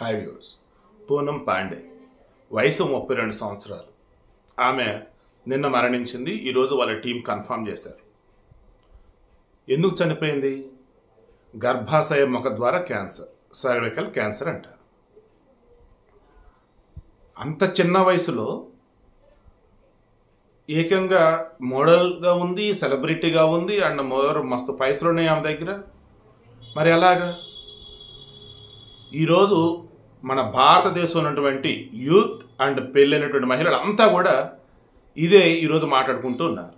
Hi viewers. Poonam Pandey వయసు 32 సంవత్సరాలు. ఆమె నిన్న మరణించింది. ఈరోజు వాళ్ళ టీం కన్ఫర్మ్ చేశారు. ఎందుకు చనిపోయింది? గర్భాశయ ముఖద్వార క్యాన్సర్, సర్వికల్ క్యాన్సర్ అంటారు. అంత చిన్న వయసులో ఏకంగా మోడల్గా ఉంది, సెలబ్రిటీగా ఉంది, అండ్ మస్తు పైసలు ఉన్నాయి ఆమె దగ్గర. మరి ఎలాగా? ఈరోజు మన భారతదేశం ఉన్నటువంటి యూత్ అండ్ పెళ్ళైనటువంటి మహిళలు అంతా కూడా ఇదే ఈరోజు మాట్లాడుకుంటూ ఉన్నారు.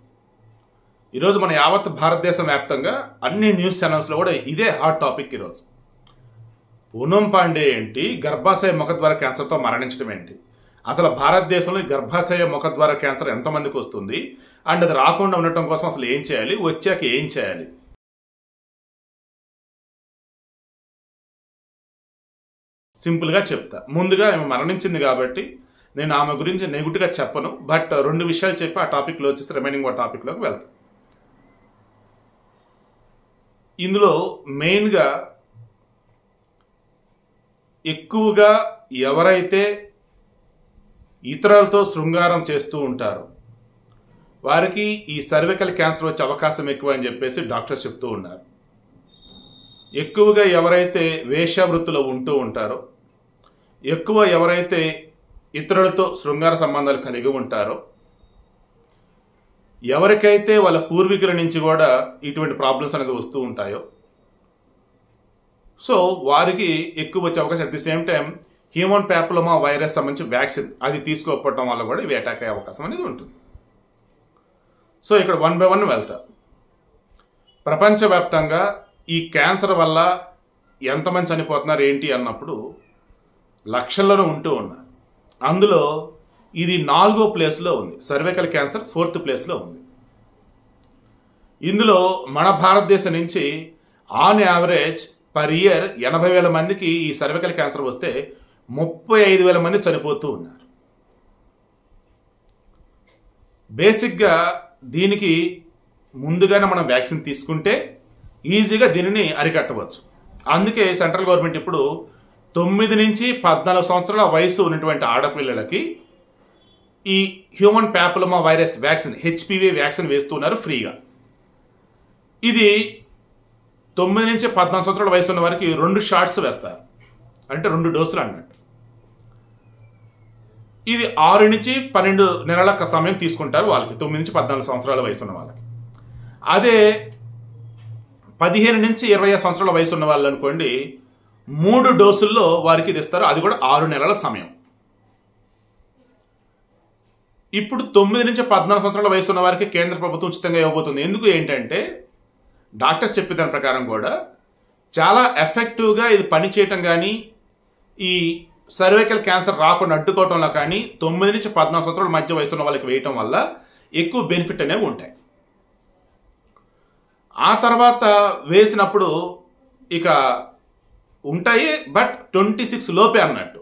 ఈరోజు మన యావత్ భారతదేశం వ్యాప్తంగా అన్ని న్యూస్ ఛానల్స్లో కూడా ఇదే హాట్ టాపిక్. ఈరోజు పూనం పాండే ఏంటి, గర్భాశయ ముఖద్వార క్యాన్సర్తో మరణించడం ఏంటి, అసలు భారతదేశంలో గర్భాశయ ముఖద్వార క్యాన్సర్ ఎంతమందికి వస్తుంది, అండ్ అది రాకుండా ఉండటం కోసం అసలు ఏం చేయాలి, వచ్చాక ఏం చేయాలి? సింపుల్గా చెప్తా. ముందుగా ఆమె మరణించింది కాబట్టి నేను ఆమె గురించి నెగిటివ్గా చెప్పను, బట్ రెండు విషయాలు చెప్పి ఆ టాపిక్లో వచ్చేసి రిమైనింగ్ టాపిక్లోకి వెళ్తాను. ఇందులో మెయిన్గా ఎక్కువగా ఎవరైతే ఇతరులతో శృంగారం చేస్తూ ఉంటారో వారికి ఈ సర్వికల్ క్యాన్సర్ వచ్చే అవకాశం ఎక్కువ అని చెప్పేసి డాక్టర్స్ చెప్తూ ఉన్నారు. ఎక్కువగా ఎవరైతే వేశ్యావృత్తిలో ఉంటూ ఉంటారో, ఎక్కువ ఎవరైతే ఇతరులతో శృంగార సంబంధాలు కలిగి ఉంటారో, ఎవరికైతే వాళ్ళ పూర్వీకుల నుంచి కూడా ఇటువంటి ప్రాబ్లమ్స్ అనేది వస్తూ ఉంటాయో, సో వారికి ఎక్కువ వచ్చే అవకాశం. At the same time human papilloma virus సంబంధించి వ్యాక్సిన్ అది తీసుకోకపోవడం వల్ల కూడా ఇవి అటాక్ అయ్యే అవకాశం అనేది ఉంటుంది. సో ఇక్కడ 1 by 1 వెళ్తా. ప్రపంచవ్యాప్తంగా ఈ క్యాన్సర్ వల్ల ఎంతమంది చనిపోతున్నారు ఏంటి అన్నప్పుడు లక్షల్లోనే ఉంటూ ఉన్నారు. అందులో ఇది 4వ ప్లేస్లో ఉంది. సర్వికల్ క్యాన్సర్ 4th ప్లేస్లో ఉంది. ఇందులో మన భారతదేశం నుంచి ఆన్ యావరేజ్ పర్ ఇయర్ 80,000 మందికి ఈ సర్వికల్ క్యాన్సర్ వస్తే 35,000 మంది చనిపోతూ ఉన్నారు. బేసిక్గా దీనికి ముందుగానే మనం వ్యాక్సిన్ తీసుకుంటే ఈజీగా దీనిని అరికట్టవచ్చు. అందుకే సెంట్రల్ గవర్నమెంట్ ఇప్పుడు 9 నుంచి 14 సంవత్సరాల వయసు ఉన్నటువంటి ఆడపిల్లలకి ఈ human papilloma virus vaccine HPV vaccine వేస్తున్నారు ఫ్రీగా. ఇది 9 నుంచి 14 సంవత్సరాల వయసు ఉన్న వారికి 2 షాట్స్ వేస్తారు, అంటే 2 డోసులు అన్నట్టు. ఇది 6 నుంచి 12 నెలల సమయం తీసుకుంటారు వాళ్ళకి, 9 నుంచి 14 సంవత్సరాల వయసు ఉన్న వాళ్ళకి. అదే 15 నుంచి 20 సంవత్సరాల వయసు ఉన్న వాళ్ళు అనుకోండి, 3 డోసుల్లో వారికి ఇది ఇస్తారు, అది కూడా 6 నెలల సమయం. ఇప్పుడు 9 నుంచి 14 సంవత్సరాల వయసు ఉన్న వారికి కేంద్ర ప్రభుత్వం ఉచితంగా ఇవ్వబోతుంది. ఎందుకు ఏంటంటే డాక్టర్స్ చెప్పే దాని ప్రకారం కూడా చాలా ఎఫెక్టివ్గా ఇది పనిచేయటం కానీ, ఈ సర్వైకల్ క్యాన్సర్ రాకుండా అడ్డుకోవటంలో కానీ 9 నుంచి 14 సంవత్సరాల మధ్య వయసు ఉన్న వాళ్ళకి వేయటం వల్ల ఎక్కువ బెనిఫిట్ అనేవి ఉంటాయి. ఆ తర్వాత వేసినప్పుడు ఇక ఉంటాయి, బట్ 26 లోపే అన్నట్టు.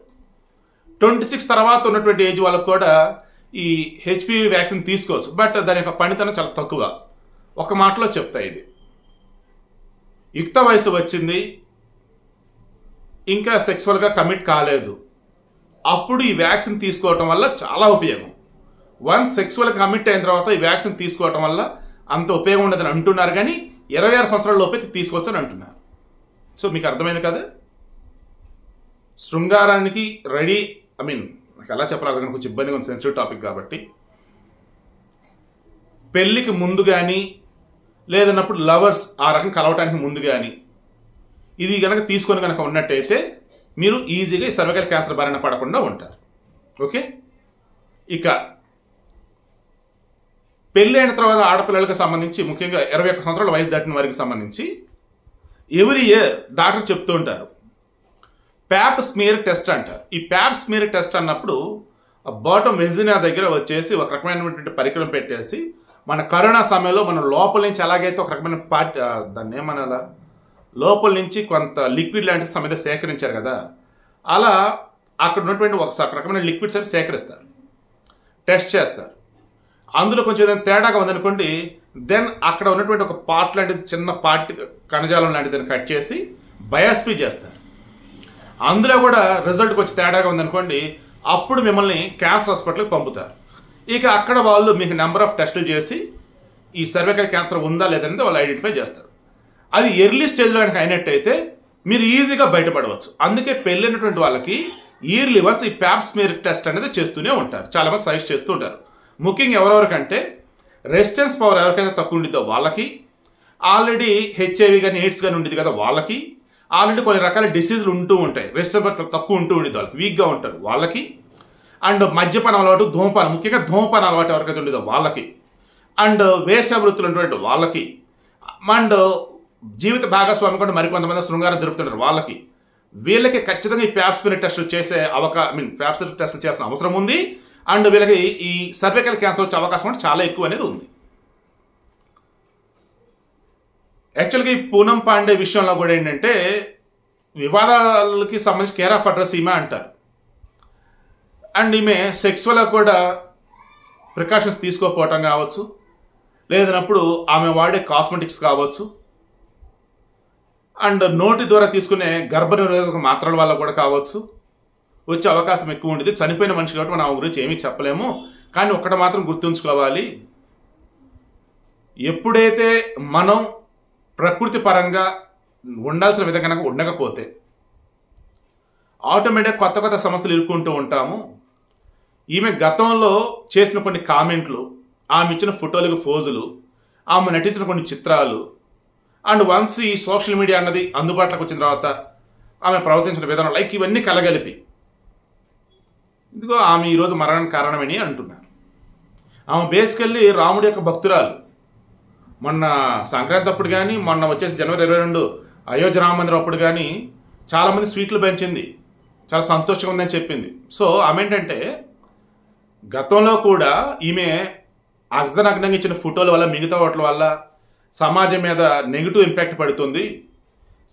26 తర్వాత ఉన్నటువంటి ఏజ్ వాళ్ళకు కూడా ఈ HPV వ్యాక్సిన్ తీసుకోవచ్చు, బట్ దాని యొక్క పనితనం చాలా తక్కువ. ఒక మాటలో చెప్తా, ఇది యుక్త వయసు వచ్చింది, ఇంకా సెక్సువల్గా కమిట్ కాలేదు, అప్పుడు ఈ వ్యాక్సిన్ తీసుకోవటం వల్ల చాలా ఉపయోగం. వన్స్ సెక్సువల్గా కమిట్ అయిన తర్వాత ఈ వ్యాక్సిన్ తీసుకోవటం వల్ల అంత ఉపయోగం ఉండదని అంటున్నారు, కానీ 26 సంవత్సరాల లోపే తీసుకోవచ్చు అని అంటున్నారు. సో మీకు అర్థమైంది కదా? శృంగారానికి రెడీ, నాకు ఎలా చెప్పాలి, కొంచెం ఇబ్బందిగా ఉంది, సెన్సిటివ్ టాపిక్ కాబట్టి. పెళ్ళికి ముందు కానీ లేదన్నప్పుడు లవర్స్ ఆ రకం కలవటానికి ముందు కానీ ఇది కనుక తీసుకొని కనుక ఉన్నట్టయితే మీరు ఈజీగా ఈ సర్వికల్ క్యాన్సర్ బారిన పడకుండా ఉంటారు. ఓకే, ఇక పెళ్ళి అయిన తర్వాత ఆడపిల్లలకు సంబంధించి ముఖ్యంగా 21 సంవత్సరాల వయసు దాటిన వారికి సంబంధించి ఎవ్రీ ఇయర్ డాక్టర్ చెప్తూ ఉంటారు ప్యాప్ స్మియర్ టెస్ట్ అంటారు. ఈ ప్యాప్ స్మియర్ టెస్ట్ అన్నప్పుడు బాటమ్ వెజినా దగ్గర వచ్చేసి ఒక రకమైనటువంటి పరికరం పెట్టేసి మన కరోనా సమయంలో మనం లోపల నుంచి ఎలాగైతే ఒక రకమైన దాన్ని ఏమనాలా, లోపల నుంచి కొంత లిక్విడ్ లాంటి సమయంలో సేకరించారు కదా, అలా అక్కడ ఉన్నటువంటి ఒక రకమైన లిక్విడ్స్ అని సేకరిస్తారు, టెస్ట్ చేస్తారు. అందులో కొంచెం ఏదైనా తేడాగా ఉందనుకోండి, దెన్ అక్కడ ఉన్నటువంటి ఒక పార్ట్ లాంటిది, చిన్న పార్ట్ కణజాలం లాంటిది కట్ చేసి బయాప్సీ చేస్తారు. అందులో కూడా రిజల్ట్కి వచ్చి తేడాగా ఉందనుకోండి, అప్పుడు మిమ్మల్ని క్యాన్సర్ హాస్పిటల్కి పంపుతారు. ఇక అక్కడ వాళ్ళు మీకు నెంబర్ ఆఫ్ టెస్టులు చేసి ఈ సర్వైకల్ క్యాన్సర్ ఉందా లేదంటే వాళ్ళు ఐడెంటిఫై చేస్తారు. అది ఎర్లీ స్టేజ్లో కనుక అయినట్టయితే మీరు ఈజీగా బయటపడవచ్చు. అందుకే పెళ్ళైనటువంటి వాళ్ళకి ఇయర్లీ వన్స్ ఈ ప్యాప్ స్మియర్ టెస్ట్ అనేది చేస్తూనే ఉంటారు. చాలామంది సజెస్ట్ చేస్తూ ఉంటారు. ముఖ్యంగా ఎవరెవరికంటే రెసిస్టెన్స్ పవర్ ఎవరికైతే తక్కువ ఉండిద్దో వాళ్ళకి, ఆల్రెడీ హెచ్ఐవి కానీ ఎయిడ్స్ కానీ ఉండేది కదా వాళ్ళకి, ఆల్రెడీ కొన్ని రకాల డిసీజులు ఉంటూ ఉంటాయి, రెసిస్టెన్స్ పవర్ తక్కువ ఉంటూ ఉండేది వాళ్ళకి, వీక్గా ఉంటారు వాళ్ళకి, అండ్ మద్యపానం అలవాటు, ధూమపానం, ముఖ్యంగా ధూమపానం అలవాటు ఎవరికైతే ఉండేదో వాళ్ళకి, అండ్ వేషవృత్తులు ఉన్నటువంటి వాళ్ళకి, అండ్ జీవిత భాగస్వామి కూడా మరికొంతమంది శృంగారం జరుపుతుంటారు వాళ్ళకి, వీళ్ళకి ఖచ్చితంగా ఈ ప్యాప్ స్మియర్ టెస్టులు చేసే ప్యాప్ స్మియర్ టెస్టులు చేసిన అవసరం ఉంది. అండ్ వీళ్ళకి ఈ సర్వైకల్ క్యాన్సర్ వచ్చే అవకాశం అంటే చాలా ఎక్కువ అనేది ఉంది. యాక్చువల్గా ఈ పూనం పాండే విషయంలో కూడా ఏంటంటే వివాదాలకి సంబంధించి కేర్ ఆఫ్ అడ్రస్ ఈమె అంటారు. అండ్ ఈమె సెక్స్వల్గా కూడా ప్రికాషన్స్ తీసుకోకపోవటం కావచ్చు, లేదన్నప్పుడు ఆమె వాడే కాస్మెటిక్స్ కావచ్చు, అండ్ నోటి ద్వారా తీసుకునే గర్భనిరోధక మాత్రల వల్ల కూడా కావచ్చు వచ్చే అవకాశం ఎక్కువ ఉండేది. చనిపోయిన మనిషి కాబట్టి మనం గురించి ఏమీ చెప్పలేము. కానీ ఒక్కటి మాత్రం గుర్తుంచుకోవాలి, ఎప్పుడైతే మనం ప్రకృతి పరంగా ఉండాల్సిన విధంగా కనుక ఉండకపోతే ఆటోమేటిక్గా కొత్త కొత్త సమస్యలు ఇరుక్కుంటూ ఉంటాము. ఈమె గతంలో చేసిన కొన్ని కామెంట్లు, ఆమె ఇచ్చిన ఫోటోలకు ఫోజులు, ఆమె నటించిన కొన్ని చిత్రాలు, అండ్ వన్స్ ఈ సోషల్ మీడియా అన్నది అందుబాటులోకి వచ్చిన తర్వాత ఆమె ప్రవర్తించిన విధానం లైక్ ఇవన్నీ కలగలిపి ఇదిగో ఆమె ఈరోజు మరణానికి కారణమని అంటున్నారు. ఆమె బేసికల్లీ రాముడి యొక్క భక్తురాలు. మొన్న సంక్రాంతి అప్పుడు కానీ, మొన్న వచ్చేసి జనవరి 22 అయోధ్య రామ మందిరం అప్పుడు కానీ చాలామంది స్వీట్లు పెంచింది, చాలా సంతోషంగా ఉందని చెప్పింది. సో ఆమె ఏంటంటే గతంలో కూడా ఈమె అర్ధనగ్నంగా ఇచ్చిన ఫోటోల వల్ల, మిగతా వాటి వల్ల సమాజం మీద నెగిటివ్ ఇంపాక్ట్ పడుతుంది,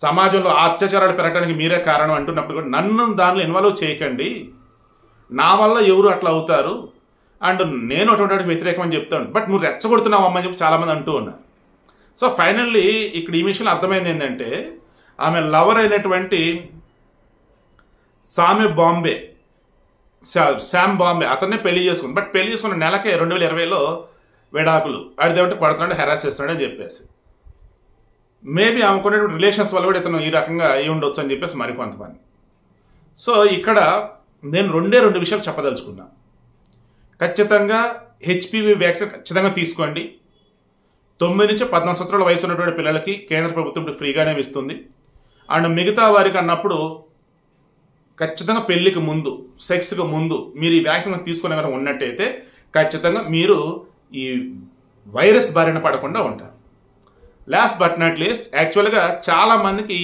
సమాజంలో అత్యాచారాలు పెరగడానికి మీరే కారణం అంటున్నప్పుడు కూడా నన్ను దానిలో ఇన్వాల్వ్ చేయకండి, నా వల్ల ఎవరు అట్లా అవుతారు, అండ్ నేను అటువంటి వ్యతిరేకం అని చెప్తాను, బట్ నువ్వు రెచ్చగొడుతున్నావు అమ్మని చెప్పి చాలామంది అంటూ ఉన్నారు. సో ఫైనల్లీ ఇక్కడ ఈ విషయంలో అర్థమైంది ఏంటంటే ఆమె లవర్ అయినటువంటి శామ్ బాంబే అతన్నే పెళ్లి చేసుకుంది. బట్ పెళ్లి చేసుకున్న నెలకే 2020లో విడాకులు, అడిదేమంటే కొడుతున్నాడు, హెరాస్ చేస్తున్నాడు అని చెప్పేసి, మేబీ ఆమెకున్నటువంటి రిలేషన్స్ వల్ల కూడా ఇతను ఈ రకంగా అయి ఉండొచ్చు అని చెప్పేసి మరికొంతమంది. సో ఇక్కడ నేను రెండు విషయాలు చెప్పదలుచుకున్నా. ఖచ్చితంగా హెచ్పివి వ్యాక్సిన్ ఖచ్చితంగా తీసుకోండి. 9 నుంచి 14 సంవత్సరాల వయసు ఉన్నటువంటి పిల్లలకి కేంద్ర ప్రభుత్వం ఫ్రీగానే ఇస్తుంది. అండ్ మిగతా వారికి అన్నప్పుడు ఖచ్చితంగా పెళ్లికి ముందు, సెక్స్కి ముందు మీరు ఈ వ్యాక్సిన్ తీసుకునే కనుక ఉన్నట్టయితే ఖచ్చితంగా మీరు ఈ వైరస్ బారిన పడకుండా ఉంటారు. లాస్ట్ బట్ నాట్ లీస్ట్, యాక్చువల్గా చాలామందికి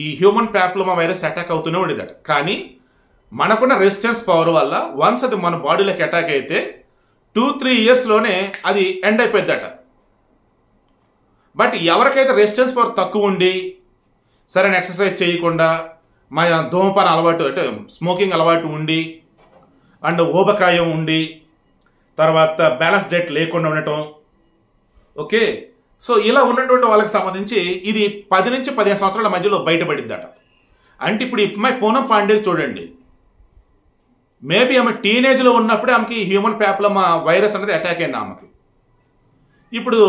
ఈ హ్యూమన్ ప్యాప్లోమా వైరస్ అటాక్ అవుతూనే ఉండేదట. కానీ మనకున్న రెసిస్టెన్స్ పవర్ వల్ల వన్స్ అది మన బాడీలోకి అటాక్ అయితే 2-3 ఇయర్స్లోనే అది ఎండ్ అయిపోద్దట. బట్ ఎవరికైతే రెసిస్టెన్స్ పవర్ తక్కువ ఉండి సరైన ఎక్సర్సైజ్ చేయకుండా, మా ధూమపాన అలవాటు అంటే స్మోకింగ్ అలవాటు ఉండి, అండ్ ఊబకాయం ఉండి, తర్వాత బ్యాలెన్స్ డైట్ లేకుండా ఉండటం, ఓకే, సో ఇలా ఉన్నటువంటి వాళ్ళకి సంబంధించి ఇది 10 నుంచి 15 సంవత్సరాల మధ్యలో బయటపడిద్దట. అంటే ఇప్పుడు ఈ పూనం పాండే చూడండి, మేబీ ఆమె టీనేజ్లో ఉన్నప్పుడే ఆమెకి హ్యూమన్ ప్యాప్లోమా వైరస్ అనేది అటాక్ అయింది ఆమెకి. ఇప్పుడు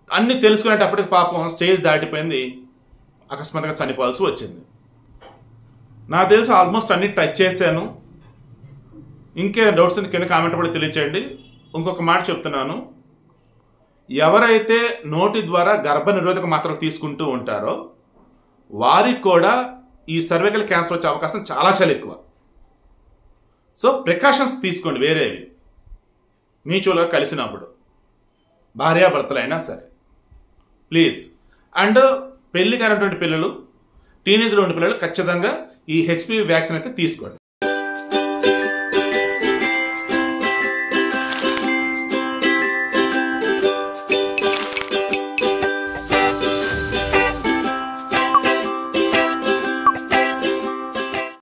అన్నీ తెలుసుకునేటప్పటికి పాపం స్టేజ్ దాటిపోయింది, అకస్మాత్తుగా చనిపోవాల్సి వచ్చింది. నాకు తెలిసి ఆల్మోస్ట్ అన్ని టచ్ చేశాను. ఇంకే డౌట్స్ కింద కామెంట్ కూడా తెలియచేయండి. ఇంకొక మాట చెప్తున్నాను, ఎవరైతే నోటి ద్వారా గర్భనిరోధక మాత్రలు తీసుకుంటూ ఉంటారో వారికి కూడా ఈ సర్వైకల్ క్యాన్సర్ వచ్చే అవకాశం చాలా ఎక్కువ. సో ప్రికాషన్స్ తీసుకోండి, వేరేవి మ్యూచువల్గా కలిసినప్పుడు భార్యాభర్తలైనా సరే ప్లీజ్. అండ్ పెళ్లి కానటువంటి పిల్లలు, టీనేజ్లో ఉండే పిల్లలు ఖచ్చితంగా ఈ హెచ్పివి వ్యాక్సిన్ అయితే తీసుకోండి.